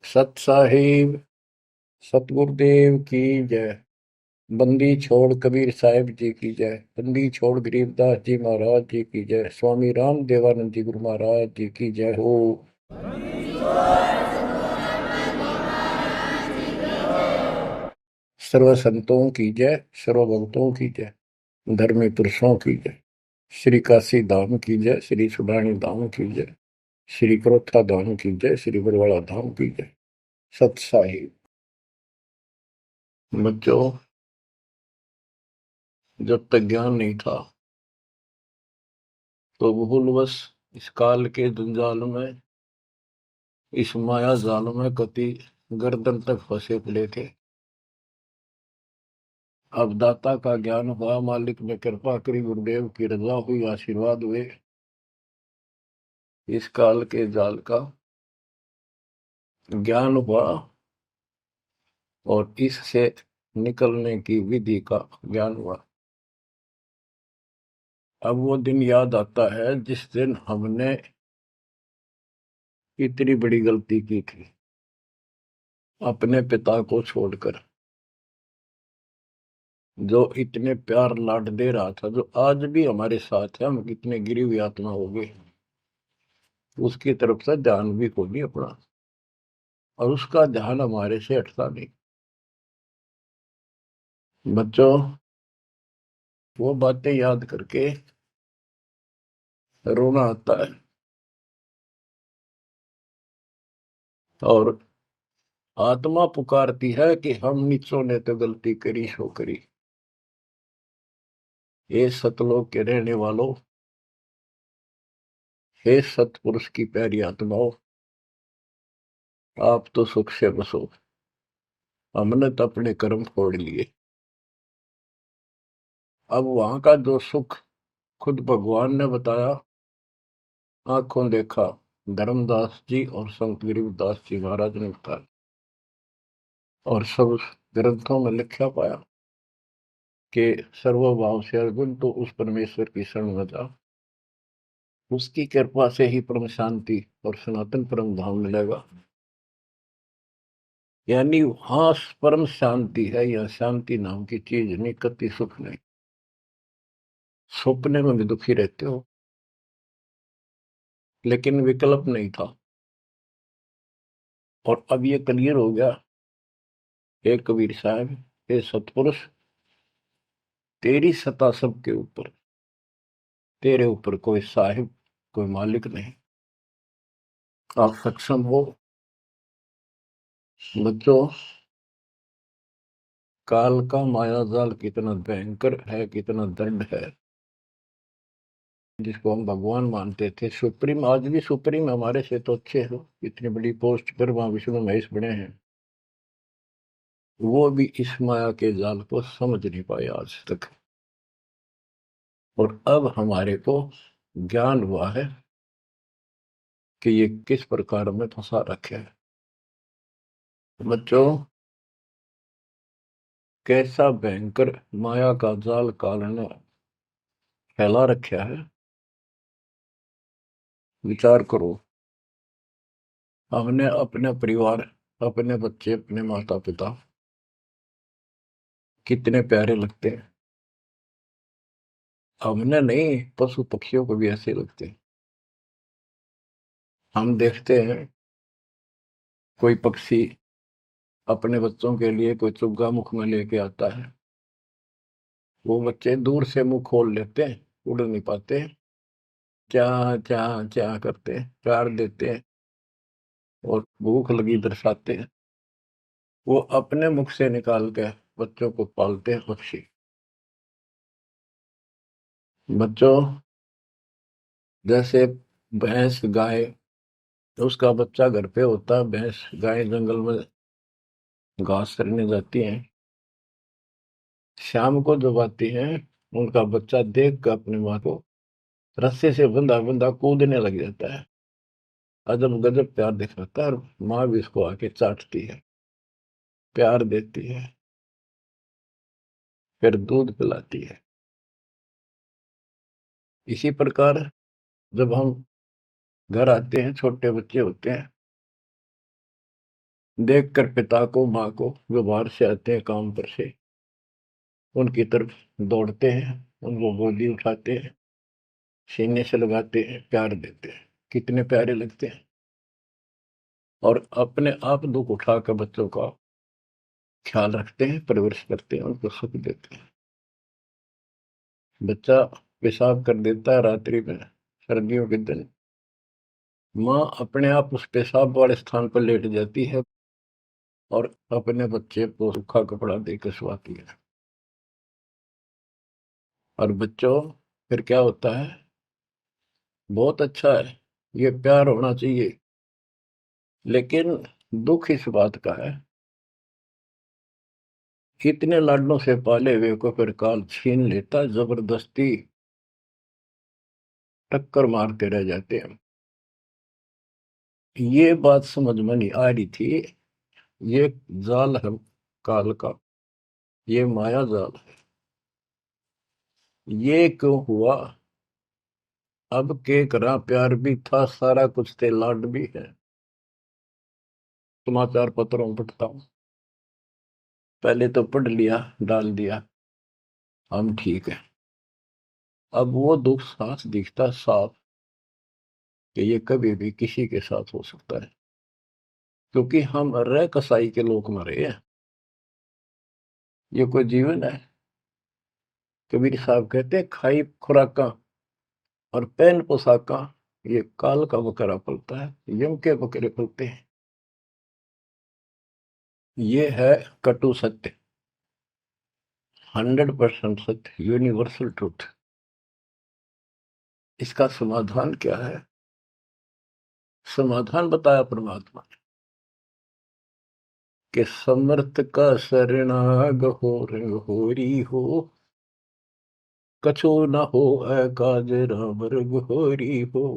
सत साहिब सतगुरुदेव की जय। बंदी छोड़ कबीर साहिब जी की जय। बंदी छोड़ गरीबदास जी महाराज जी की जय। स्वामी राम देवानंद जी गुरु महाराज जी की जय हो। सर्व संतों की जय, सर्व भक्तों की जय, धर्मी पुरुषों की जय। श्री काशी धाम की जय, श्री सुडानी धाम की जय, श्री क्रोथा धाम की जय, श्री बरवाड़ा धाम की जय। सत साहिब। बच्चों, जब तक ज्ञान नहीं था तो भूलवश इस काल के जंजाल में, इस माया जाल में कति गर्दन तक फंसे पड़े थे। अब दाता का ज्ञान हुआ, मालिक ने कृपा करी, गुरुदेव की रजा हुई, आशीर्वाद हुए। इस काल के जाल का ज्ञान हुआ और इससे निकलने की विधि का ज्ञान हुआ। अब वो दिन याद आता है जिस दिन हमने इतनी बड़ी गलती की थी, अपने पिता को छोड़कर, जो इतने प्यार लाड दे रहा था, जो आज भी हमारे साथ है। हम कितने गिरी हुई आत्मा हो गए, उसकी तरफ से ध्यान भी खो नहीं अपना, और उसका ध्यान हमारे से हटता नहीं। बच्चों, वो बातें याद करके रोना आता है, और आत्मा पुकारती है कि हम नीचों ने तो गलती करी सो करी। हे सतलोक के रहने वालों, हे सतपुरुष की प्यारी आत्माओं, आप तो सुख से बसो। हमने तो अपने कर्म फोड़ लिए। अब वहां का जो सुख खुद भगवान ने बताया, आंखों देखा, धर्मदास जी और संत गरीबदास जी महाराज ने बताया, और सब ग्रंथों में लिखा पाया कि सर्वभाव से अर्जुन तो उस परमेश्वर की शरण में जा, उसकी कृपा से ही परम शांति और सनातन परम धाम मिलेगा। यानी वहां परम शांति है, या शांति नाम की चीज नहीं, कति सुख नहीं। सपने में भी दुखी रहते हो, लेकिन विकल्प नहीं था। और अब ये क्लियर हो गया। हे कबीर साहब, हे सतपुरुष, तेरी सत्ता सबके ऊपर, तेरे ऊपर कोई साहिब, कोई मालिक नहीं। आप सक्षम हो। बच्चों, काल का माया जाल कितना भयंकर है, कितना दंड है। जिसको हम भगवान मानते थे, सुप्रीम, आज भी सुप्रीम हमारे से तो अच्छे हो, इतनी बड़ी पोस्ट पर वहां विष्णु महेश बने हैं, वो भी इस माया के जाल को समझ नहीं पाए आज तक। और अब हमारे को ज्ञान हुआ है कि ये किस प्रकार में फंसा रखे है। बच्चों, कैसा भयंकर माया का जाल काल ने फैला रखा है, विचार करो। हमने अपने परिवार, अपने बच्चे, अपने माता पिता कितने प्यारे लगते हैं। हमने नहीं, पशु पक्षियों को भी ऐसे लगते हैं। हम देखते हैं कोई पक्षी अपने बच्चों के लिए कोई चुग्गा मुख में लेके आता है, वो बच्चे दूर से मुंह खोल लेते हैं, उड़ नहीं पाते, क्या क्या क्या करते हैं, प्यार देते हैं और भूख लगी दर्शाते हैं। वो अपने मुख से निकाल के बच्चों को पालते हैं पक्षी। बच्चों, जैसे भैंस गाय, उसका बच्चा घर पे होता है, भैंस गाय जंगल में घास चरने जाती हैं, शाम को जब आती हैं, उनका बच्चा देख कर अपनी माँ को रस्से से बंधा बंधा कूदने लग जाता है। अजब गजब प्यार दिखाता है, और माँ भी इसको आके चाटती है, प्यार देती है, फिर दूध पिलाती है। इसी प्रकार जब हम घर आते हैं, छोटे बच्चे होते हैं, देखकर पिता को माँ को जो बाहर से आते हैं काम पर से, उनकी तरफ दौड़ते हैं, उनको गोदी उठाते हैं, सीने से लगाते हैं, प्यार देते हैं, कितने प्यारे लगते हैं। और अपने आप दुख उठाकर बच्चों का ख्याल रखते हैं, परवरिश करते हैं, उनको सुख देते हैं। बच्चा पेशाब कर देता है रात्रि में, सर्दियों के दिन, माँ अपने आप उस पेशाब वाले स्थान पर लेट जाती है और अपने बच्चे को सूखा कपड़ा देकर सुलाती है। और बच्चों, फिर क्या होता है? बहुत अच्छा है, ये प्यार होना चाहिए। लेकिन दुख इस बात का है, इतने लाडलों से पाले हुए को फिर काल छीन लेता, जबरदस्ती टक्कर मारते रह जाते हैं। ये बात समझ में नहीं आ रही थी। ये जाल है काल का, ये माया जाल है। ये क्यों हुआ? अब के करा, प्यार भी था, सारा कुछ थे, लाड भी है। समाचार पत्रों में पढ़ता हूं, पहले तो पढ़ लिया, डाल दिया, हम ठीक है। अब वो दुख साफ दिखता साफ कि ये कभी भी किसी के साथ हो सकता है, क्योंकि हम रह कसाई के लोग मरे हैं। ये कोई जीवन है? कबीर साहब कहते हैं, खाई खुराका और पहन पोशाका, ये काल का बकरा पलता है, यम के बकरे पलते हैं। ये है कटु सत्य, 100% सत्य, यूनिवर्सल ट्रूथ। इसका समाधान क्या है? समाधान बताया परमात्मा ने कि समर्थ का शरणाग हो रंग होरी हो, कछु न हो काज राम रग होरी हो।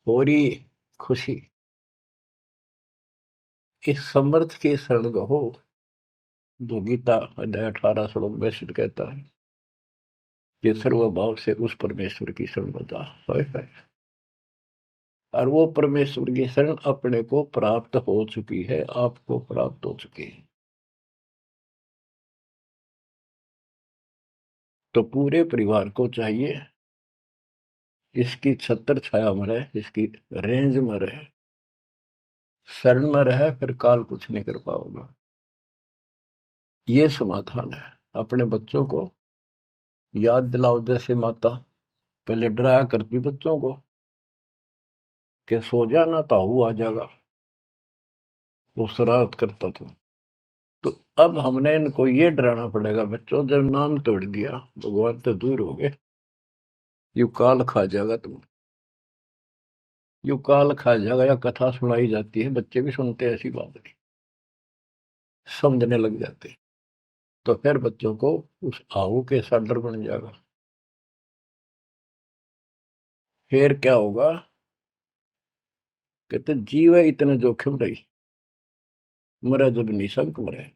होरी खुशी, इस समर्थ के शरण हो, जो गीता अध्याय 18 श्लोक 62 कहता है कि सर्वभाव से उस परमेश्वर की शरण में जा। और वो परमेश्वर की शरण अपने को प्राप्त हो चुकी है, आपको प्राप्त हो चुकी है। तो पूरे परिवार को चाहिए इसकी छत्र छाया में रहे, इसकी रेंज में रहे, शरण में रहे, फिर काल कुछ नहीं कर पाओगे। ये समाधान है। अपने बच्चों को याद दिलाओ, जैसे माता पहले डराया करती बच्चों को कि सो जाना, ताऊ आ जाएगा, वो शरारत करता था। तो अब हमने इनको ये डराना पड़ेगा, बच्चों जब नाम तोड़ दिया, भगवान तो दूर हो गए, यू काल खा जाएगा तुम, यू काल खा जाएगा। या कथा सुनाई जाती है, बच्चे भी सुनते हैं, ऐसी बात नहीं, समझने लग जाते हैं। तो फिर बच्चों को उस आहू के साथ डर बन जाएगा। फिर क्या होगा? कहते जीव है इतने जोखिम रही, मरे जब निशंक मरे।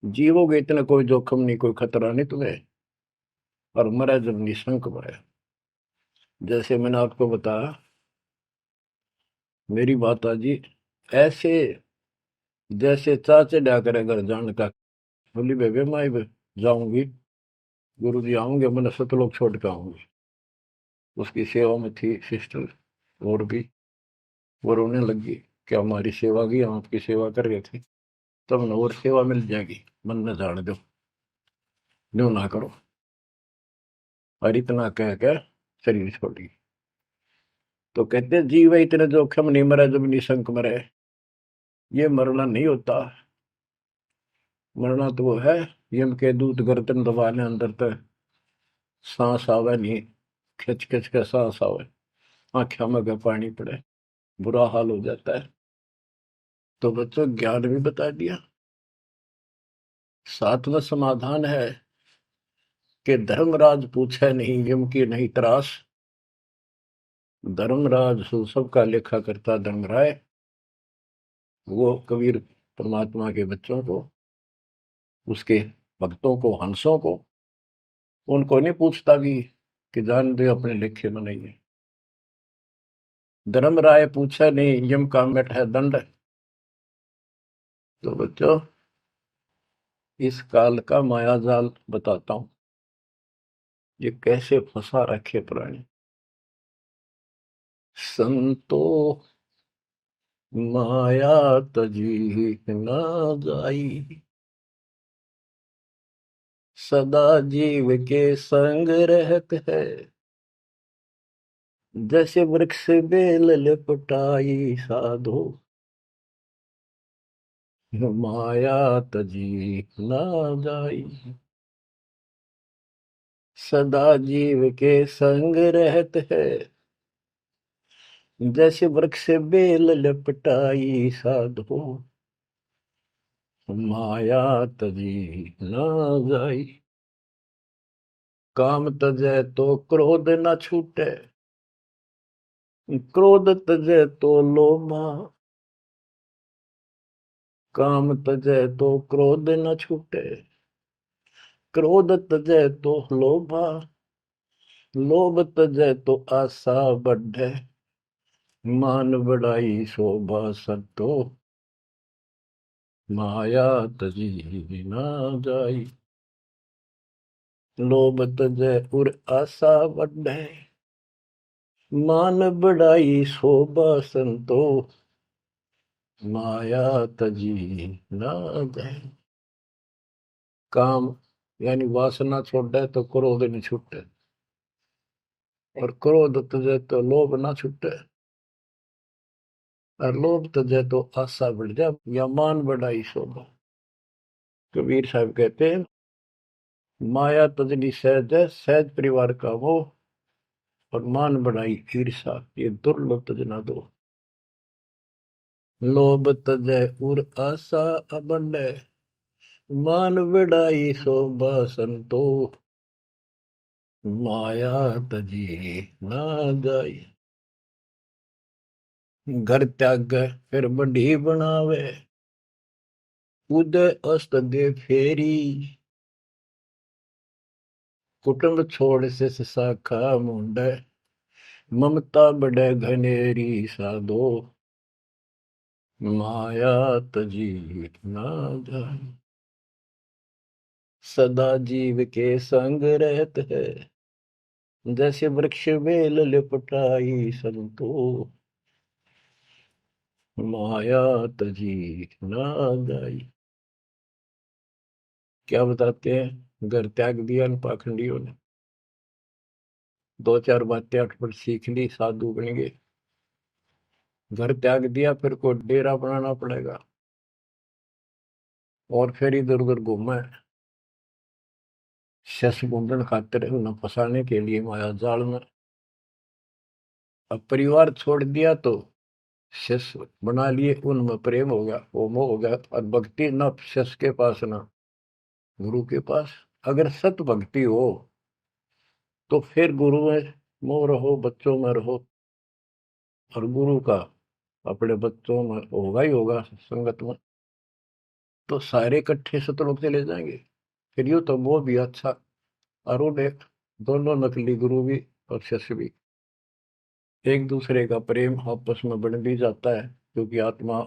जीवोगे इतना कोई जोखिम नहीं, कोई खतरा नहीं तुम्हें, और मरे जब निशंक मरे। जैसे मैंने आपको बताया, मेरी माता जी ऐसे जैसे चाचे डा करे घर जान का, बोली बेबे मैं जाऊंगी, गुरु जी आऊंगे, मैंने सतलोक छोड़ के आऊंगी। उसकी सेवा में थी सिस्टर, और भी वो रोने लगी कि हमारी सेवा की, हम आपकी सेवा कर रहे थे, तब न और सेवा मिल जाएगी, मन न जाने दो, न्यू ना करो। और इतना कह के शरीर छोड़ी। तो कहते जीव इतने जोखिम नहीं, मरे जब निशंक मरे। ये मरना नहीं होता, मरना तो वो है, यम के दूत गर्दन दबाने अंदर तक सांस आवे नहीं, खिंच खिंच के सांस आवे, आंखों में का पानी पड़े, बुरा हाल हो जाता है। तो बच्चों ज्ञान भी बता दिया। सातवां समाधान है कि धर्मराज पूछे नहीं, यम की नहीं त्रास। धर्मराज सबका लेखा करता धर्मराय, वो कबीर परमात्मा के बच्चों को, उसके भक्तों को, हंसों को, उनको नहीं पूछता भी कि जान दे अपने लेखे में नहीं है। धर्मराय पूछा नहीं, यम का मिट है दंड। तो बच्चों, इस काल का माया जाल बताता हूं, ये कैसे फंसा रखे प्राणी। संतो माया तजी न जाई, सदा जीव के संग रहत है, जैसे वृक्ष बेल लिपटाई साधो, माया तजी न जाई। सदा जीव के संग रहत है, जैसे वृक्ष बेल लिपटाई साधो, माया तजी न जाई। काम तजै तो क्रोध न छूटे, क्रोध तजै तो लोभा। काम तजै तो क्रोध न छूटे, क्रोध तजै तो लोभा। लोभ तजै तो आशा बढ़े, मान बढ़ाई शोभा संतो, माया तजी न जाई। लोभ तजै उर आशा बढ़े, मान बढ़ाई शोभा संतो, माया तजी न जाई। काम यानी वासना छोड़े तो क्रोध नहीं छूटे, और क्रोध तजै तो लोभ ना छूटे, और लोभ तजै तो आशा बढ़ जाए या मान बढ़ाई शोभा। कबीर साहब कहते हैं, माया तजनी सहज है, सहज परिवार का वो, और मान बढ़ाई ईर्षा, ये दुर्लभ तजना दो। लोभ तजै उर आशा अबंडे, मान बढ़ाई शोभा संतो, माया तजी ना जाई। घर त्याग फिर बढ़ी बनावे, उदय अस्त दे फेरी। कुटुंब छोड़ से शाखा मुंडे, ममता बढ़े घनेरी साधो, माया तजी ना जाए। सदा जीव के संग रहत है, जैसे वृक्ष बेल लिपटाई संतो, माया तजी ना जाई। क्या बताते हैं, घर त्याग दिया इन पाखंडियों ने, दो चार बातें अटपट सीख ली, साधु बन गए। घर त्याग दिया, फिर को डेरा बनाना पड़ेगा, और फिर इधर उधर घूमे, शस घूमने खातिर उन्हें फंसाने के लिए माया जाल में। अब परिवार छोड़ दिया तो शस बना लिए, उनमें प्रेम हो गया, वो मोह हो गया, और भक्ति न शस के पास ना गुरु के पास। अगर सत भक्ति हो तो फिर गुरु में मोह रहो, बच्चों में रहो, और गुरु का अपने बच्चों में होगा ही होगा संगत में, तो सारे इकट्ठे सतलोक चले जाएंगे। फिर यूं तो वो भी अच्छा, और वो देख, दोनों नकली गुरु भी और शिष्य भी, एक दूसरे का प्रेम आपस में बढ़ भी जाता है, क्योंकि आत्मा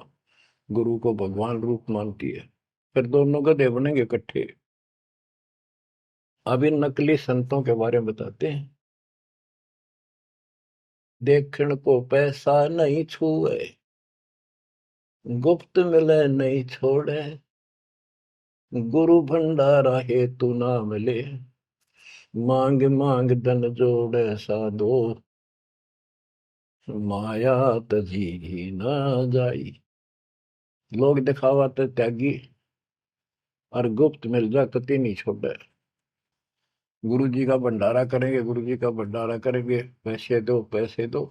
गुरु को भगवान रूप मानती है। फिर दोनों गधे बनेंगे इकट्ठे। अब इन नकली संतों के बारे में बताते हैं। देखण को पैसा नहीं छुए, गुप्त मिले नहीं छोड़े, गुरु भंडारा हेतु ना मिले, मांग मांग धन जोड़े साधो, माया तजी ना जाई। लोग दिखावा तो त्यागी, और गुप्त मिल जाए तो तीन ही छोड़े। गुरु जी का भंडारा करेंगे, गुरु जी का भंडारा करेंगे, पैसे दो पैसे दो,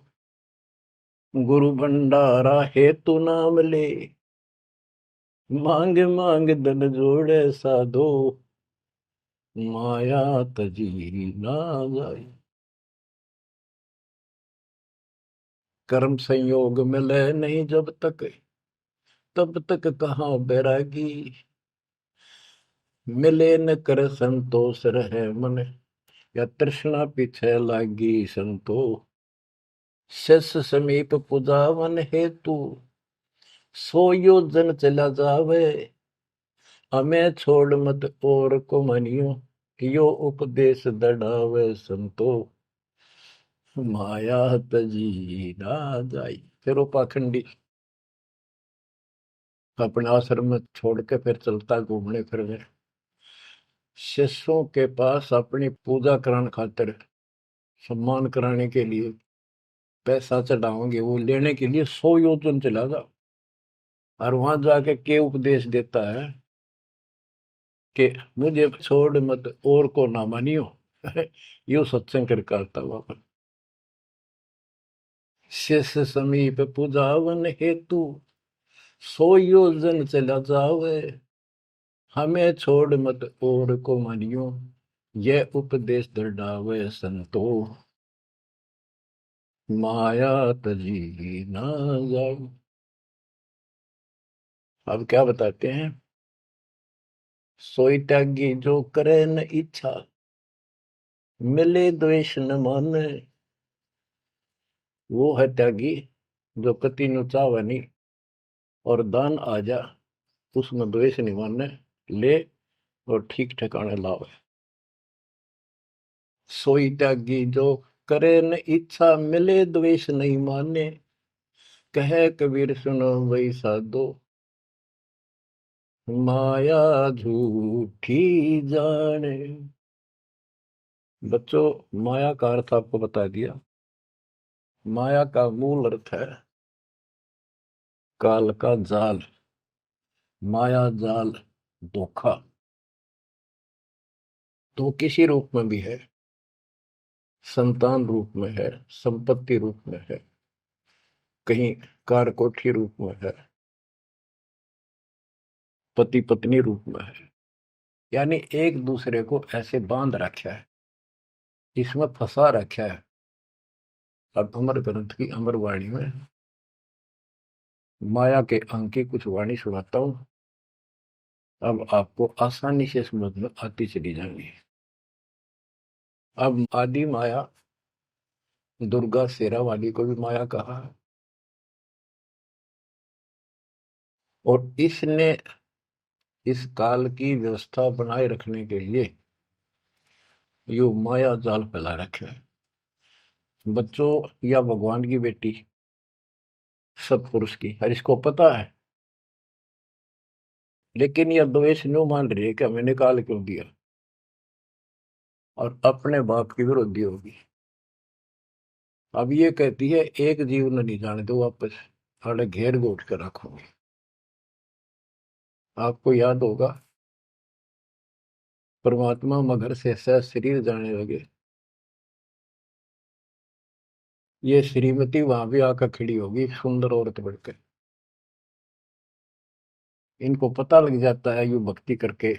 गुरु भंडारा हेतु नाम ले, मांग मांग धन जोड़े साधो, माया तजी ना जाए। कर्म संयोग मिले नहीं जब तक, तब तक कहाँ बैरागी, मिले न कर संतोष रहे मन, या तृष्णा पीछे लागी संतो, शस समीप पुजावन हेतु, सो योजन चला जावे। हमें छोड़ मत और को मनियो, यो उपदेश दढ़ावे संतो। माया तजी ना जाई। फिर वो पाखंडी अपने आश्रम में छोड़ के फिर चलता घूमने फिरने, शिष्यों के पास अपनी पूजा कराने खातिर, सम्मान कराने के लिए, पैसा चढ़ाओगे वो लेने के लिए 100 योजन चला जा। और वहां जाके के उपदेश देता है कि मुझे छोड़ मत और को ना मानियो। यो सत्संग कर करता वहां। शिष्य समीप पूजावन हेतु, 100 योजन चला जावे। हमें छोड़ मत और को मानियो, यह उपदेश दृढ़ावे संतो। माया तजी ना जाए। अब क्या बताते हैं? सोई त्यागी जो करे न इच्छा, मिले द्वेष न माने। वो है त्यागी जो कति नु चावे नहीं, और दान आ जा उसमें द्वेष नहीं माने, ले और ठीक ठिकाने लावे। सोई त्यागी जो करे न इच्छा, मिले द्वेष नहीं माने। कहे कबीर सुनो वही साधो, माया झूठी जाने। बच्चों, माया का अर्थ आपको बता दिया। माया का मूल अर्थ है काल का जाल, माया जाल, धोखा। तो किसी रूप में भी है, संतान रूप में है, संपत्ति रूप में है, कहीं कार कोठी रूप में है, पति पत्नी रूप में है। यानी एक दूसरे को ऐसे बांध रखा है, इसमें फंसा रखा है। अब अमर ग्रंथ की अमर वाणी में माया के अंक की कुछ वाणी सुनाता हूं। अब आपको आसानी से समझ में आती चली जाएंगी। अब आदि माया, दुर्गा शेरा वाली को भी माया कहा है। और इसने इस काल की व्यवस्था बनाए रखने के लिए यो माया जाल फैला रखे है। बच्चों, या भगवान की बेटी सतपुरुष की, हर इसको पता है, लेकिन यह द्वेष न्यू मान रही है कि हमें निकाल क्यों दिया, और अपने बाप की विरोधी होगी। अब ये कहती है एक जीव न नहीं जाने दो वापस, अरे घेर घोट कर रखोगे। आपको याद होगा परमात्मा मगर से सह शरीर जाने लगे, ये श्रीमती वहां भी आकर खड़ी होगी सुंदर औरत बढ़कर। इनको पता लग जाता है यू भक्ति करके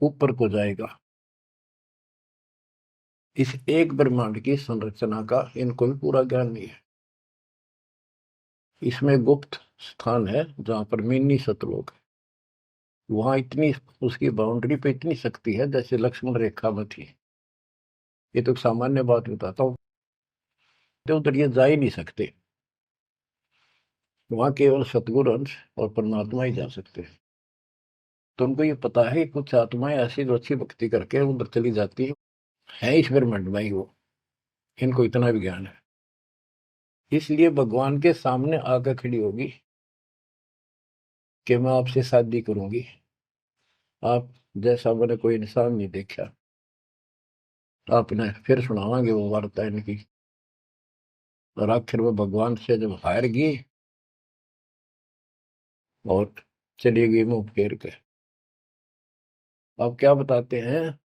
ऊपर को जाएगा। इस एक ब्रह्मांड की संरचना का इनको भी पूरा ज्ञान नहीं है। इसमें गुप्त स्थान है जहां पर मिनी सतलोक है। वहां इतनी, उसकी बाउंड्री पे इतनी शक्ति है जैसे लक्ष्मण रेखा में थी। ये तो सामान्य बात बताता हूँ, तो उधर ये जा ही नहीं सकते। वहां केवल सतगुरु अंश और परमात्मा ही जा सकते हैं। तो उनको ये पता है कि कुछ आत्माएं ऐसी जो अच्छी भक्ति करके उधर चली जाती है इस ब्रह्मांड में ही वो। इनको इतना भी ज्ञान है, इसलिए भगवान के सामने आकर खड़ी होगी कि मैं आपसे शादी करूंगी। आप जैसा मैंने कोई इंसान नहीं देखा। आपने फिर सुनावांगे वो वार्ता इनकी। और आखिर में भगवान से जब हार गई और चली गई मुंह फेर के। अब क्या बताते हैं?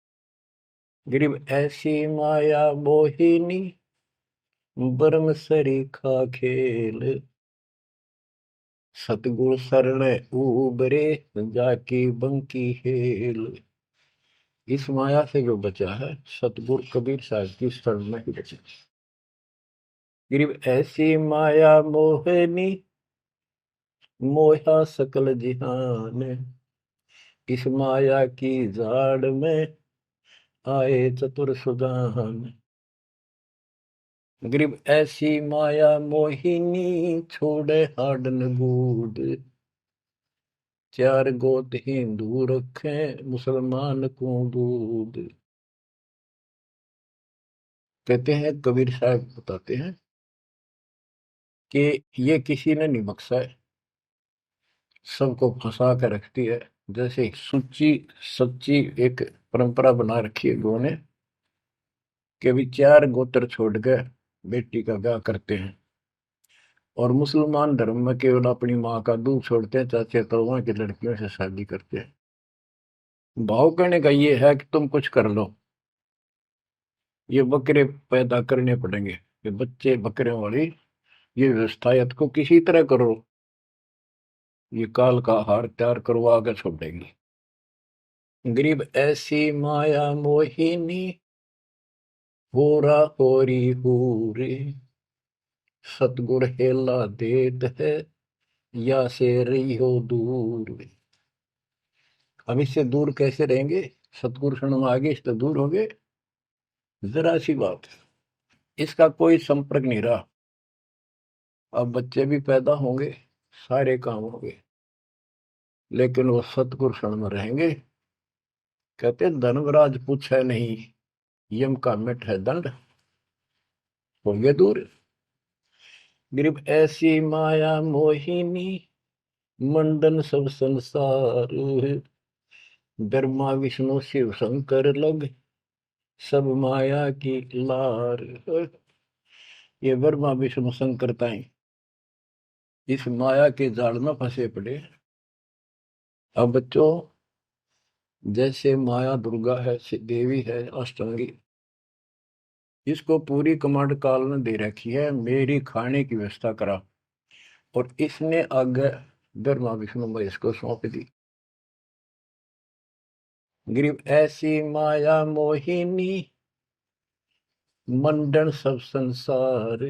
गरीब ऐसी माया मोहिनी, बरम सरीखा खेल। सतगुरु शरण उबरे, जाकी बंकी हेल। इस माया से जो बचा है सतगुरु कबीर साहब की शरण में ही बचा। गरीब ऐसी माया मोहिनी, मोहा सकल जिहान। इस माया की जाड़ में आए चतुर सुजान। गरीब ऐसी माया मोहिनी छोड़े हाडन बूढ़, चार गोत हिंदू रखे मुसलमान को दूध। कहते हैं, कबीर साहब बताते हैं कि ये किसी ने नहीं बख्शा है, सबको फंसा कर रखती है। जैसे सच्ची सच्ची एक परंपरा बना रखी है लोगों ने कि भी चार गोत्र छोड़ कर बेटी का ब्याह करते हैं, और मुसलमान धर्म में केवल अपनी माँ का दूध छोड़ते हैं, चाचे ताऊओं की लड़कियों से शादी करते हैं। भाव कहने का ये है कि तुम कुछ कर लो, ये बकरे पैदा करने पड़ेंगे, ये बच्चे बकरे वाली ये व्यवस्था को किसी तरह करो, ये काल का हार तैयार करवा के छोड़ेंगे। गरीब ऐसी माया मोहिनी होरा होरी हूरे, सतगुर हेला देत है या से रही हो दूर। हम इससे दूर कैसे रहेंगे? सतगुरु शरण में आगे इससे दूर हो गए, जरा सी बात, इसका कोई संपर्क नहीं रहा। अब बच्चे भी पैदा होंगे, सारे काम होंगे, लेकिन वो सतगुरु शरण में रहेंगे। कहते धर्मराज पूछे नहीं, यम का मिट है दंड, होंगे दूर। गरीब ऐसी माया मोहिनी मंडन सब संसार, ब्रह्मा विष्णु शिव शंकर लग सब माया की लार। ये ब्रह्मा विष्णु शंकर ताई इस माया के जाल में फंसे पड़े। अब बच्चों, जैसे माया दुर्गा है, देवी है, अष्टांगी, इसको पूरी कमांड काल ने दे रखी है, मेरी खाने की व्यवस्था करा, और इसने आगे ब्रह्मा विष्णु महेश को सौंप दी। गरीब ऐसी माया मोहिनी मंडन सब संसार,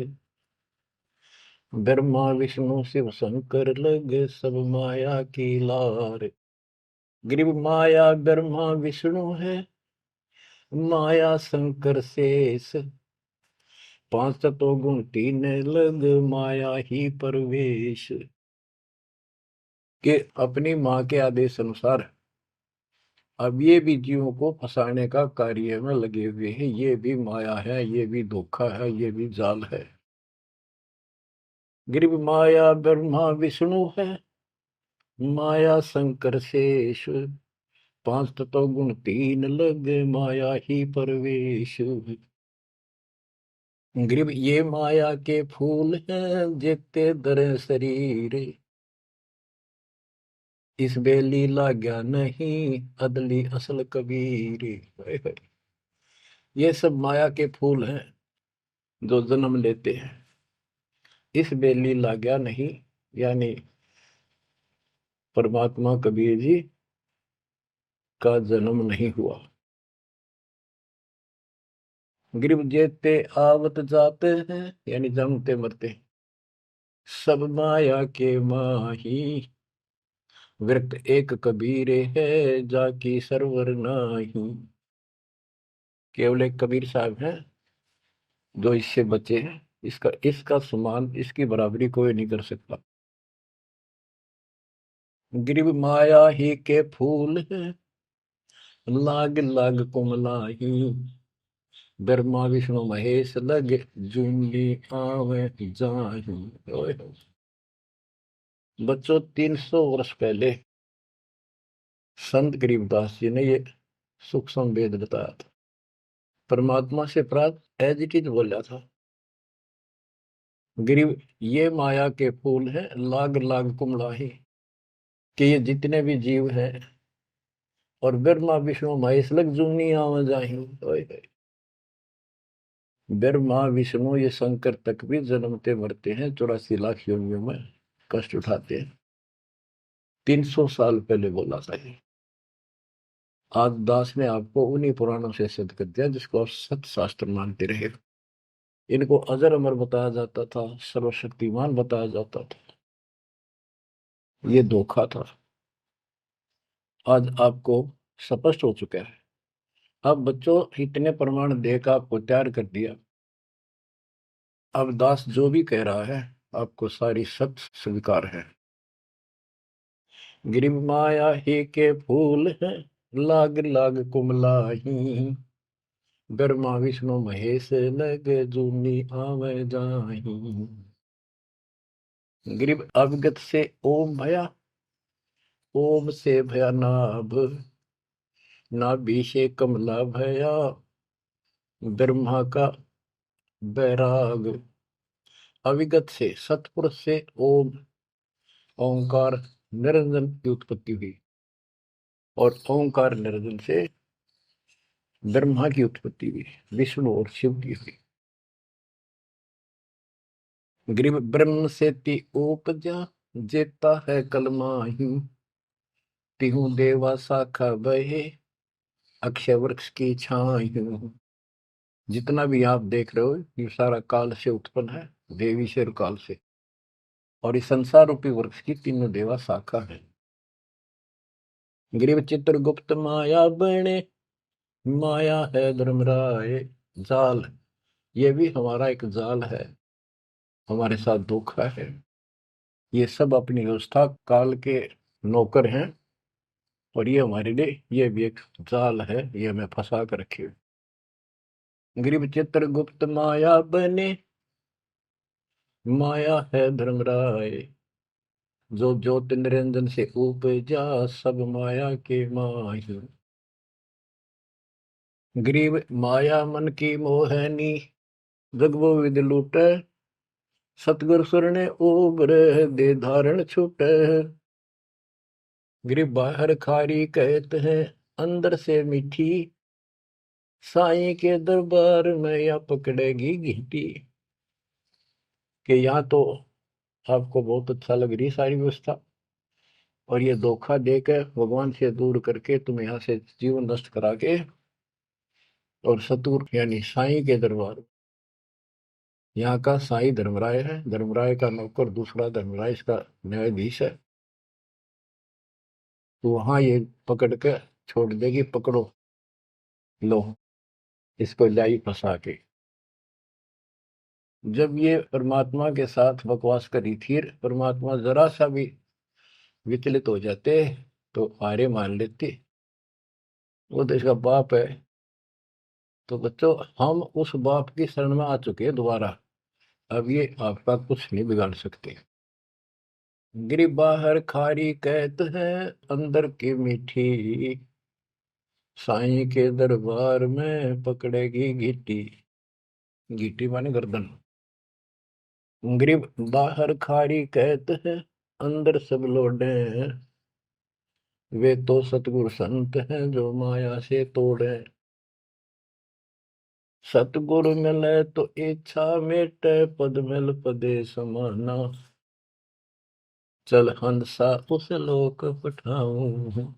ब्रह्मा विष्णु शिव शंकर लगे सब माया की लार। गरीब माया ब्रह्मा विष्णु है, माया शंकर शेष, पांच तत्व गुण तीन लग माया ही परवेश। के अपनी माँ के आदेश अनुसार अब ये भी जीवों को फंसाने का कार्य में लगे हुए हैं। ये भी माया है, ये भी धोखा है, ये भी जाल है। गरीब माया ब्रह्मा विष्णु है, माया शंकर शेष, पांच तत्व गुण तीन लग माया ही परवेश। गरीब ये माया के फूल हैं जेते दर शरीर, इस बेली लाग्या नहीं अदली असल कबीर। ये सब माया के फूल हैं जो जन्म लेते हैं, इस बेली लाग्या नहीं, यानी परमात्मा कबीर जी का जन्म नहीं हुआ। गरीब जेते आवत जाते हैं, यानी जन्मते मरते, सब माया के माही, व्यक्त एक कबीर है जाकी सरवर नाही। केवल एक कबीर साहब हैं जो इससे बचे हैं, इसका इसका समान, इसकी बराबरी कोई नहीं कर सकता। गरीब माया ही के फूल है, लाग लाग कुमलाही, ब्रह्मा विष्णु महेश लग जूंगी आवे जाही। ओए होए। बच्चों, 300 वर्ष पहले संत गरीबदास जी ने ये सूक्ष्म वेद बताया था, परमात्मा से प्राप्त एज इट इज बोला था। गरीब ये माया के फूल हैं, लाग लाग कुमलाही, कि ये जितने भी जीव हैं, और ब्रह्मा विष्णु महेश लग जूनी आवा जाही। ओए होए। ब्रह्मा विष्णु ये शंकर तक भी जन्मते मरते हैं, 84 लाख योनियों में कष्ट उठाते हैं। 300 साल पहले बोला था ये। आज दास ने आपको उन्हीं पुराणों से सिद्ध कर दिया जिसको आप सत्य शास्त्र मानते रहे। इनको अजर अमर बताया जाता था, सर्वशक्तिमान बताया जाता था, ये धोखा था। आज आपको स्पष्ट हो चुका है। अब बच्चों, इतने प्रमाण देकर आपको तैयार कर दिया, अब दास जो भी कह रहा है आपको सारी सत्य स्वीकार है। गिरि माया ही के फूल है, लाग लाग कुमलाही, ब्रह्मा विष्णु महेश लग जूनी आवे जाही। गिरिब अवगत से ओम भया, ओम से भया नाभ, नाभि से कमला भया, ब्रह्मा का बैराग। अविगत से सतपुरुष से ओम, ओंकार निरंजन की उत्पत्ति हुई, और ओंकार निरंजन से ब्रह्मा की उत्पत्ति हुई, विष्णु और शिव की हुई। गिरिब ब्रह्म से ति उपजा, जेता है कलमाही, तिहु देवा शाखा बहे, अक्षय वृक्ष की छाई। जितना भी आप देख रहे हो ये सारा काल से उत्पन्न है, देवी से और काल से, और इस संसार रूपी वृक्ष की तीनों देवा शाखा है। गिरिव चित्रगुप्त माया बने, माया है धर्मराय जाल, ये भी हमारा एक जाल है, हमारे साथ धोखा है। ये सब अपनी व्यवस्था काल के नौकर हैं, और ये हमारे लिए ये भी एक जाल है, ये हमें फंसा कर रखे। गिरिव चित्रगुप्त माया बने, माया है धर्मराय, जो ज्योति निरंजन से उपजा, सब माया के माही। ग्रीव माया मन की मोहनी, जग वो विद लूटे, सतगुर सुरने उबर दे धारण छूटे। ग्रीव बाहर खारी कहते हैं, अंदर से मीठी, साईं के दरबार में या पकड़ेगी घीटी। कि यहाँ तो आपको बहुत अच्छा लग रही सारी व्यवस्था, और ये धोखा देकर भगवान से दूर करके तुम यहाँ से जीवन नष्ट करा के, और सतुर यानी साईं के दरबार, यहाँ का साईं धर्मराय है, धर्मराय का नौकर दूसरा धर्मराय इसका न्यायाधीश है, तो वहां ये पकड़ के छोड़ देगी, पकड़ो लो इसको लाई फंसा के। जब ये परमात्मा के साथ बकवास करी थी, परमात्मा जरा सा भी विचलित हो जाते तो हारे मान लेते, वो तो इसका बाप है। तो बच्चों हम उस बाप की शरण में आ चुके हैं दोबारा, अब ये आपका कुछ नहीं बिगाड़ सकते। गिरी बाहर खारी कहते हैं, अंदर की मीठी, साईं के दरबार में पकड़ेगी घीटी। घीटी माने गर्दन। गिरी बाहर खारी कहते हैं, अंदर सब लोडे हैं, वे तो सतगुरु संत हैं जो माया से तोड़े। सतगुरु मिले तो इच्छा मेटे, पद मिल पदे समाना, चल हंसा उस लोक पठाऊं,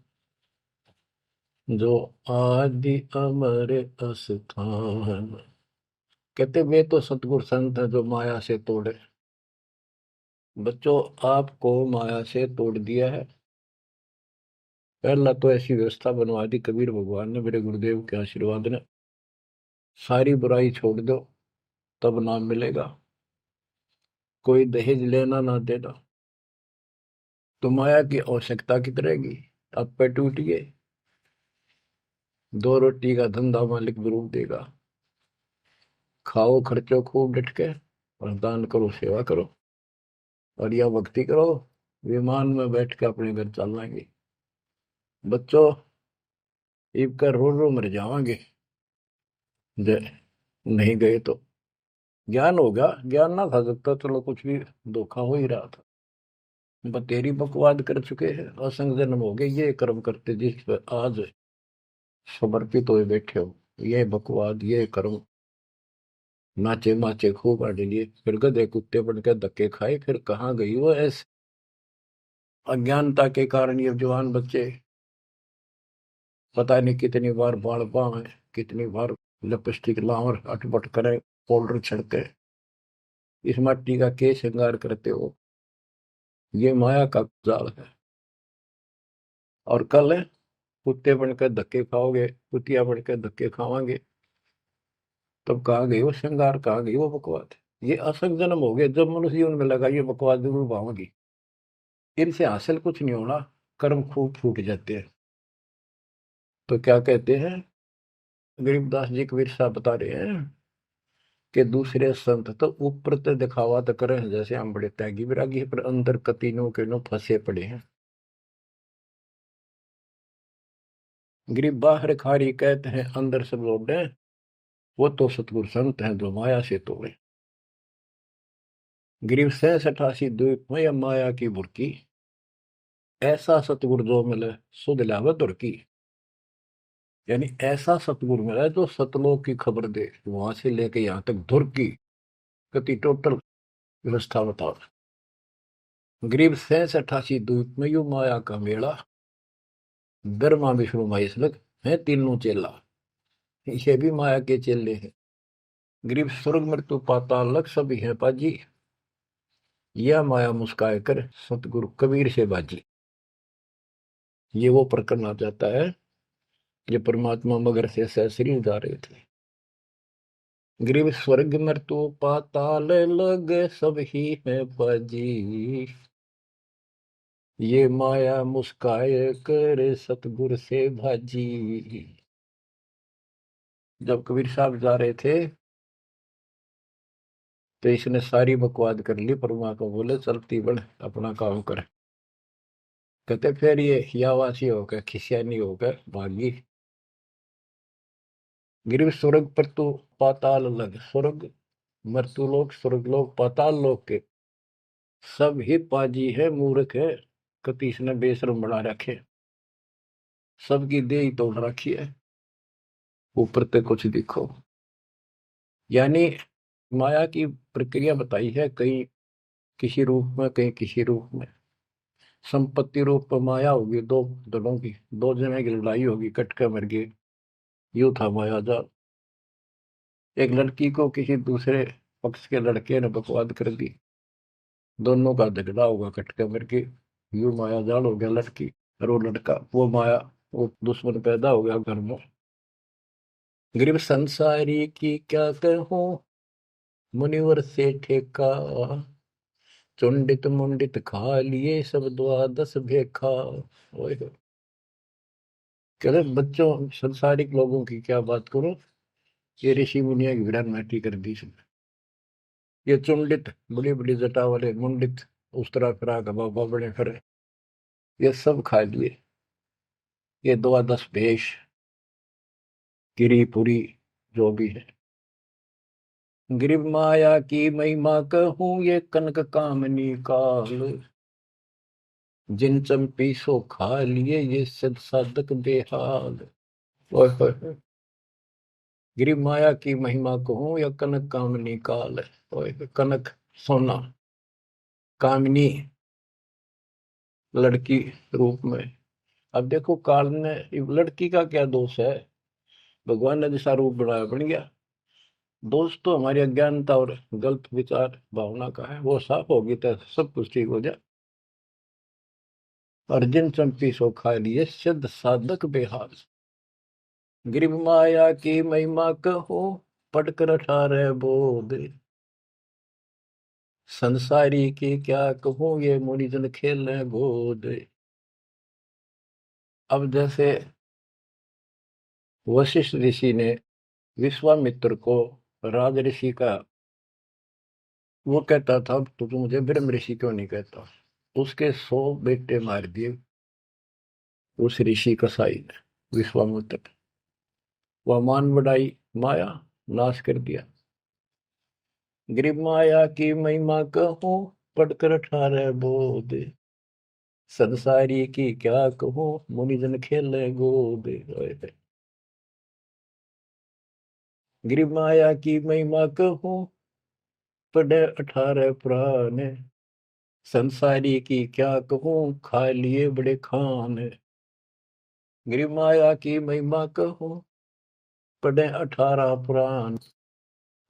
जो आदि अमर अस्थान। कहते वे तो सतगुरु संत हैं जो माया से तोड़े। बच्चों आपको माया से तोड़ दिया है। पहला तो ऐसी व्यवस्था बनवा दी कबीर भगवान ने, मेरे गुरुदेव के आशीर्वाद ने, सारी बुराई छोड़ दो तब नाम मिलेगा, कोई दहेज लेना ना देना, तो माया की आवश्यकता कितनी रहेगी। अब पे टूटिए, दो रोटी का धंधा मालिक जरूर देगा, खाओ खर्चो खूब डट के, और दान करो सेवा करो, और यह भक्ति करो, विमान में बैठ के अपने घर चल जाएंगे। बच्चों इब कर रो रो मर जावांगे नहीं गए तो। ज्ञान होगा, ज्ञान ना था सकता, चलो कुछ भी धोखा हो ही रहा था, बतेरी बकवाद कर चुके हैं, असंग जन्म हो गए, ये कर्म करते जिस पर आज समर्पित हुए बैठे हो, ये बकवाद ये कर्म, नाचे माचे खूब आड़े लिए, फिर गधे कुत्ते बन के धक्के खाए, फिर कहाँ गई वो ऐसे अज्ञानता के कारण। ये जवान बच्चे पता नहीं कितनी बार बाल पावे, कितनी बार लिपस्टिक लावर अटपट करे, पाउडर छिड़के, इस मट्टी का के श्रृंगार करते हो, ये माया का जाल है। और कल कुत्ते बनकर धक्के खाओगे, कुतिया बनकर धक्के खावांगे, तब कहाँ गई वो श्रृंगार, कहाँ गई वो बकवाद। ये असंग जन्म हो गए। जब मनुष्य जीवन में लगा ये बकवास जरूर पाऊंगी, इनसे हासिल कुछ नहीं होना, कर्म खूब फूट जाते हैं। तो क्या कहते हैं, गरीबदास जी कबीर साहब बता रहे हैं कि दूसरे संत तो ऊपर तो दिखावा तो करे जैसे हम बड़े त्यागी विरागी, पर अंदर कतीनों के नो फंसे पड़े हैं। गरीब बाहर खारी कहते हैं, अंदर सब लोग हैं, वो तो सतगुरु संत हैं जो माया से तोड़े। गरीब 87 द्वीप में या माया की बुरकी, ऐसा सतगुरु जो मिले सुध लावे दुर्की। यानी ऐसा सतगुरु मिला जो सतलोक की खबर दे, वहां से लेके यहाँ तक धुर की गति टोटल व्यवस्था बताओ। गरीब 87 द्वीप में यू माया का मेला, ब्रह्मा विष्णु महेश लग है तीनों चेला, ये भी माया के चेले हैं। गरीब स्वर्ग मृत्यु पाताल लग सभी है पाजी, यह माया मुस्काए कर सतगुरु कबीर से बाजी। ये वो प्रकरण आ जाता है, ये परमात्मा मगर से सहसरी जा रहे थे। गरीब स्वर्ग मृत्यु पाताल लग सब ही है बाजी, ये माया मुस्काए कर सतगुरु से भाजी। जब कबीर साहब जा रहे थे तो इसने सारी बकवाद कर ली, परमात्मा को बोले चलती बढ़ अपना काम कर। कहते फिर ये हियावासी होकर खिसियानी होकर भागी। गिर स्वर्ग पर तो पाताल लग, स्वर्ग मृत्यु लोक स्वर्ग लोक पाताल लोक के सब ही पाजी है मूर्ख है, कतीस ने बेशरम बना रखे, सबकी दे ही तोड़ रखी है, ऊपर तक कुछ दिखो। यानी माया की प्रक्रिया बताई है, कहीं किसी रूप में कहीं किसी रूप में। संपत्ति रूप में माया होगी दो दलों की, दो जने की लड़ाई होगी, कट के मर गए, यूं था माया जाल। एक लड़की को किसी दूसरे पक्ष के लड़के ने बकवाद कर दी, दोनों का झगड़ा होगा, कट के मर गए, यूं माया जाल हो गया लड़की और वो लड़का, वो माया वो दुश्मन पैदा हो गया घर में। गरीब संसारी की क्या कहूं मुनिवर से ठेका, चुंडित मुंडित खा लिए सब द्वादश भेखा। ओए होए। कह रहे बच्चों संसारिक लोगों की क्या बात करूं, ये ऋषि मुनिया की विरान माटी कर दी इसने। ये चुंडित बड़ी बड़ी जटा वाले मुंडित उस तरह फिरा बाबा बड़े फिर, ये सब खा लिए, ये द्वादश भेष गिरी पुरी जो भी है। गिरिव माया की महिमा कहूं ये कनक कामनी काल, जिन चंपी सो खा लिए ये सिद्ध साधक बेहाल। ओए होए होए। गिरिव माया की महिमा कहूं या कनक कामनी काल, ओए होए, कनक सोना, कामिनी लड़की रूप में। अब देखो काल ने, लड़की का क्या दोष है, भगवान ने जैसा रूप बनाया बन गया। दोष तो हमारी अज्ञानता और गलत विचार भावना का है, वो साफ होगी तो सब कुछ ठीक हो जाए। अर्जुन चंपी सो खा लिए सिद्ध साधक बेहाल, गिरिव माया की महिमा कहो पढ़कर 18 बोध, संसारी की क्या कहूं ये मुनिजन खेल गोद। अब जैसे वशिष्ठ ऋषि ने विश्वामित्र को राज ऋषि का, वो कहता था तो तू मुझे ब्रह्म ऋषि क्यों नहीं कहता, उसके 100 बेटे मार दिए उस ऋषि कसाई ने विश्वामित्र। वह मान बढ़ाई माया, नाश कर दिया। गिरिव माया की महिमा कहूं पढ़कर 18 बोध, संसारी की क्या कहूं मुनिजन खेले गोद। गिरिव माया की महिमा कहूं पढ़े 18 पुराण, संसारी की क्या कहूं खा लिए बड़े खान। गिरिव माया की महिमा कहूं पढ़े 18 पुराण,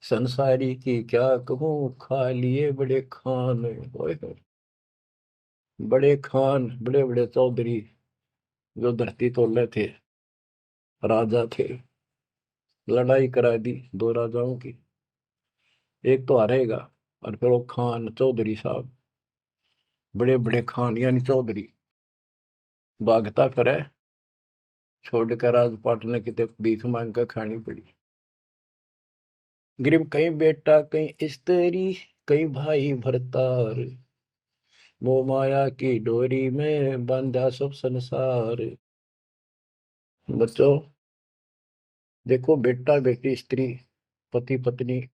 संसारी की क्या कहूं खा लिए बड़े खान। ओए होए। बड़े खान बड़े बड़े चौधरी जो धरती तोड़े थे, राजा थे, लड़ाई करा दी दो राजाओं की, एक तो हारेगा, और फिर वो खान चौधरी साहब, बड़े बड़े खान यानी चौधरी, भागता करे, छोड़ कर राजपाट ने कितने भीख मांग कर खानी पड़ी। गरीब कहीं बेटा कहीं स्त्री, कहीं भाई भरतार, मोह माया की डोरी में बांधा सब संसार। बच्चों देखो, बेटा बेटी स्त्री पति पत्नी,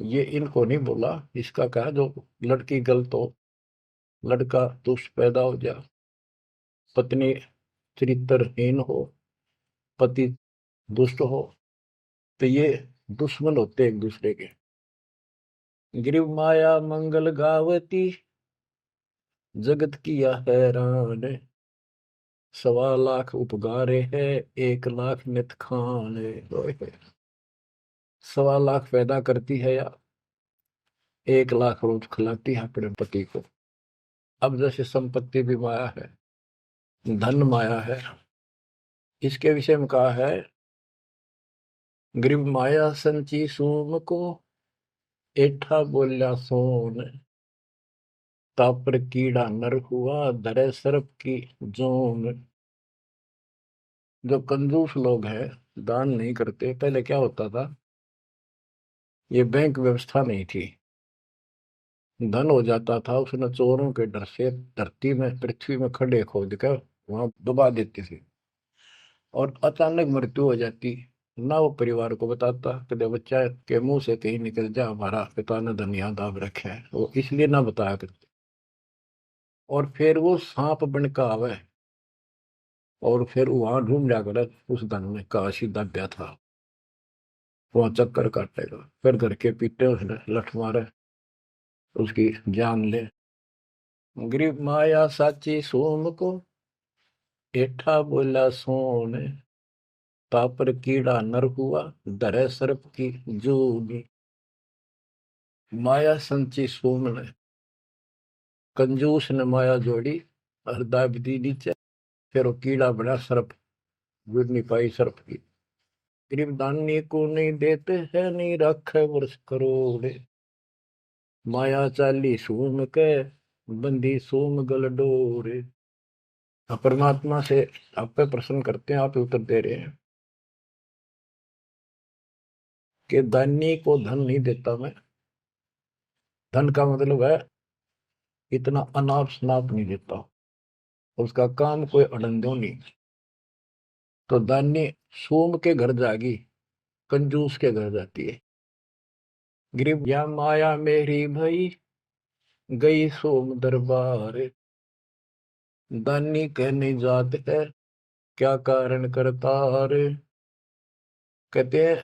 ये इनको नहीं बोला। इसका कहा जो लड़की गलत हो, लड़का दुष्ट पैदा हो जा, पत्नी चरित्रहीन हो, पति दुष्ट हो, तो ये दुश्मन होते एक दूसरे के। गिरिव माया मंगल गावती, जगत किया हैरान, 1.25 लाख उपगारे है, 1 लाख नित खान। 1.25 लाख पैदा करती है या 1 लाख रोज खिलाती है अपने पति को। अब जैसे संपत्ति भी माया है, धन माया है, इसके विषय में कहा है, गरीब माया संची सूम को, एठा बोल्या सोन, तापर कीड़ा नर हुआ, धरे सर्प की जोन। जो कंजूस लोग हैं, दान नहीं करते, पहले क्या होता था, ये बैंक व्यवस्था नहीं थी, धन हो जाता था उसने चोरों के डर से धरती में पृथ्वी में खड्डे खोद कर वहां दबा देते थे, और अचानक मृत्यु हो जाती, ना वो परिवार को बताता, कदे बच्चा के मुंह से कहीं निकल जा हमारा पिता ने धन याद दाब रखे है, वो इसलिए ना बताया करते। और फिर वो सांप बन का आवे, और फिर वहां ढूंढ लिया करे उस धन में काशी दब्या था, वहां चक्कर काटेगा, फिर घर के पीटे उसने लठ मारे, उसकी जान ले। गरीब माया साची सोम को, एठा बोला सोन, तापर कीड़ा नर हुआ, धरे सर्प की जूनी। माया संची सोम ने, कंजूस ने माया जोड़ी, और दाब दी नीचे, फिर वो कीड़ा बना सर्प, जुड़ नहीं पाई सर्प की। गरीब दानी को नहीं देते है, नहीं रखे वर्ष करोड़, माया चाली सोम के, बंदी सोम गल डोर। परमात्मा से आप पे प्रश्न करते हैं, आप उत्तर दे रहे हैं कि दानी को धन नहीं देता मैं। धन का मतलब है इतना अनाप शनाप नहीं देता, उसका काम कोई अड़ंदो नहीं। तो दानी सोम के घर जागी, कंजूस के घर जाती है। गरीब या माया मेरी भई, गई सोम दरबार, दानी कहने जात है, क्या कारण करतार। कहते हैं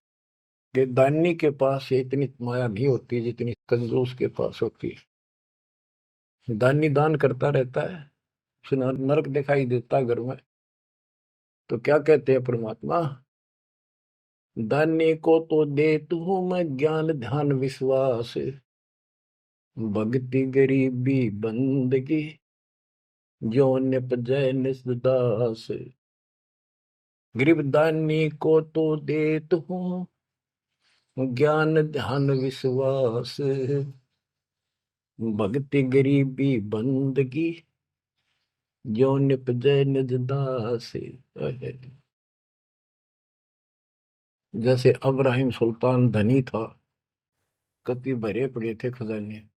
कि दानी के पास इतनी माया नहीं होती जितनी कंजूस के पास होती है। दानी दान करता रहता है, उसे नरक दिखाई देता घर में। तो क्या कहते हैं परमात्मा, दानी को तो देता हूं मैं ज्ञान ध्यान विश्वास, भक्ति गरीबी बंदगी, जो निपजय निसदास। गरीब दानी को तो देत हूँ ज्ञान ध्यान विश्वास, भक्ति गरीबी बंदगी, जो निपजय निजदास। जैसे अब्राहिम सुल्तान धनी था, कति भरे पड़े थे खजाने,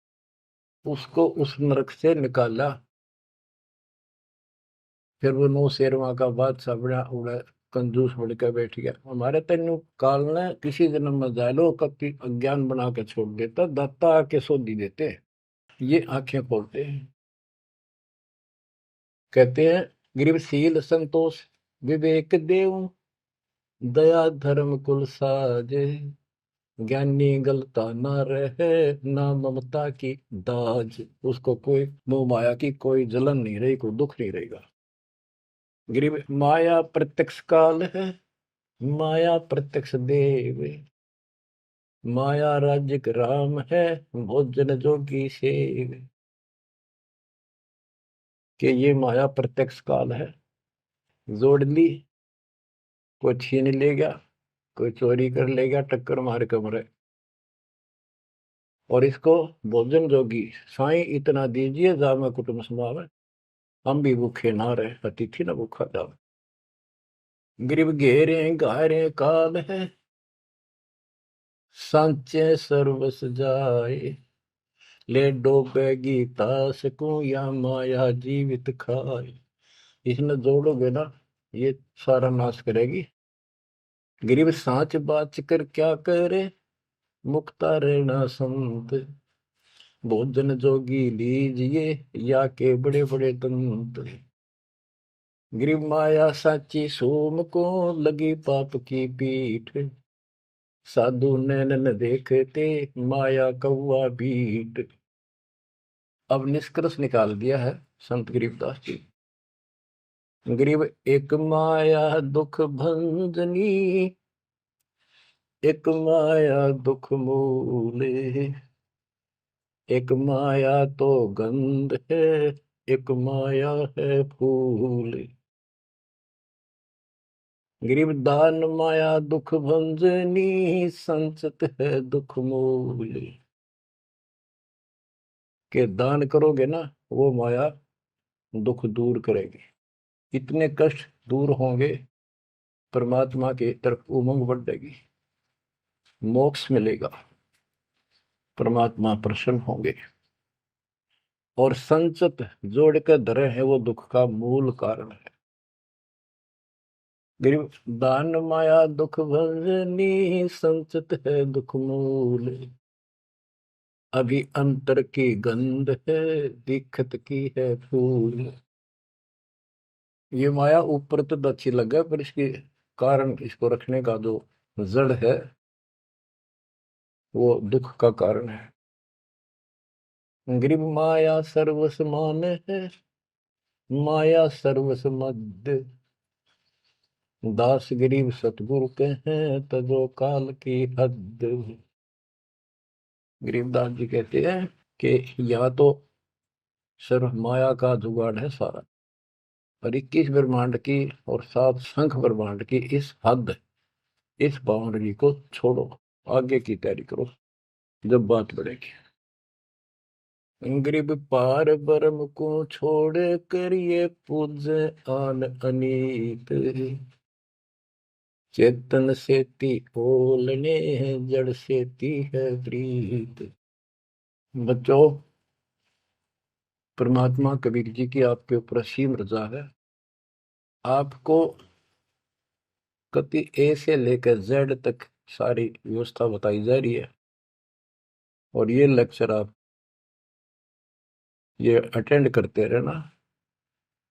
उसको उस नरक से निकाला, फिर वो नौ शेरवा का बादशाह बड़ा उड़ा, कंजूस बन के बैठ गया। हमारे तेन काल ने किसी जन्म में जालो कति अज्ञान बना के छोड़ देता, दाता आके सोधी देते, ये आंखें खोलते हैं। कहते हैं गरीबशील संतोष विवेक देव, दया धर्म कुल साजे, ज्ञानी गलता न रहे, ना ममता की दाज। उसको कोई मोह माया की कोई जलन नहीं रही, कोई दुख नहीं रहेगा। गरीब माया प्रत्यक्ष काल है, माया प्रत्यक्ष देव, माया राज्य राम है, भोजन जोगी सेव। कि ये माया प्रत्यक्ष काल है, जोड़ ली, कोई छीन ले गया, कोई चोरी कर ले गया, टक्कर मार के मरे। और इसको भोजन जोगी साईं इतना दीजिए जामे कुटुंब समावे, हम भी भूखे ना रहे अतिथि न भूखा जावे। गिरिब घेरे घारे काल है, सांचे सर्वस जाए, ले डोबेगी तास को या माया जीवित खाए। इसने जोड़ोगे ना ये सारा नाश करेगी। गिरिब सांच बाच कर क्या करे, मुक्ता रहना संत, भोजन जोगी लीजिए या के बड़े बड़े दंत। गिरिब माया साची सोम को लगी पाप की पीठ, साधु नैन न देखते माया कौआ बीट। अब निष्कर्ष निकाल दिया है संत गरीबदास जी। गरीब एक माया दुख भंजनी, एक माया दुख मूले, एक माया तो गंध है, एक माया है फूल। गरीब दान माया दुख भंजनी, संचत है दुख मूल। के दान करोगे ना वो माया दुख दूर करेगी, इतने कष्ट दूर होंगे, परमात्मा की तरफ उमंग बढ़ेगी, मोक्ष मिलेगा, परमात्मा प्रसन्न होंगे। और संचत जोड़ कर धरे है वो दुख का मूल कारण है। गरीब दान माया दुख भंजनी, संचत है दुख मूल। अभी अंतर की गंध है, दिखत की है फूल। ये माया ऊपर तो अच्छी लगे पर इसके कारण, इसको रखने का जो जड़ है वो दुख का कारण है। गरीब माया सर्वस मान है, माया सर्वस मद, दास गरीब सतगुरु के हैं तजो काल की हद। गरीबदास जी कहते हैं कि या तो सिर्फ माया का जुगाड़ है सारा, और 21 ब्रह्मांड की और 7 शंख ब्रह्मांड की इस हद, इस बाउंड्री को छोड़ो, आगे की तैयारी करो जब बात बढ़ेगी। गरीब पार ब्रह्म को छोड़ कर ये पूजे आन अनीत, चेतन सेती ओलने जड़ सेती है प्रीत। बच्चों, परमात्मा कबीर जी की आपके ऊपर असीम रजा है। आपको कति ए से लेकर जेड तक सारी व्यवस्था बताई जा रही है, और ये लेक्चर आप ये अटेंड करते रहना,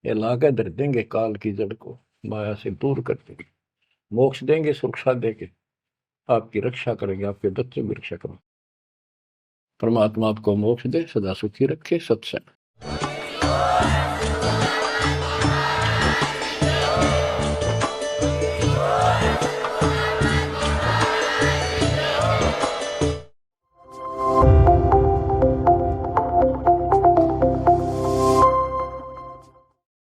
ये लाकर धर देंगे काल की जड़ को, माया से दूर कर देंगे, मोक्ष देंगे, सुरक्षा देंगे, आपकी रक्षा करेंगे, आपके बच्चों की रक्षा करेंगे। परमात्मा आपको मोक्ष दे, सदा सुखी रखे। सत्संग।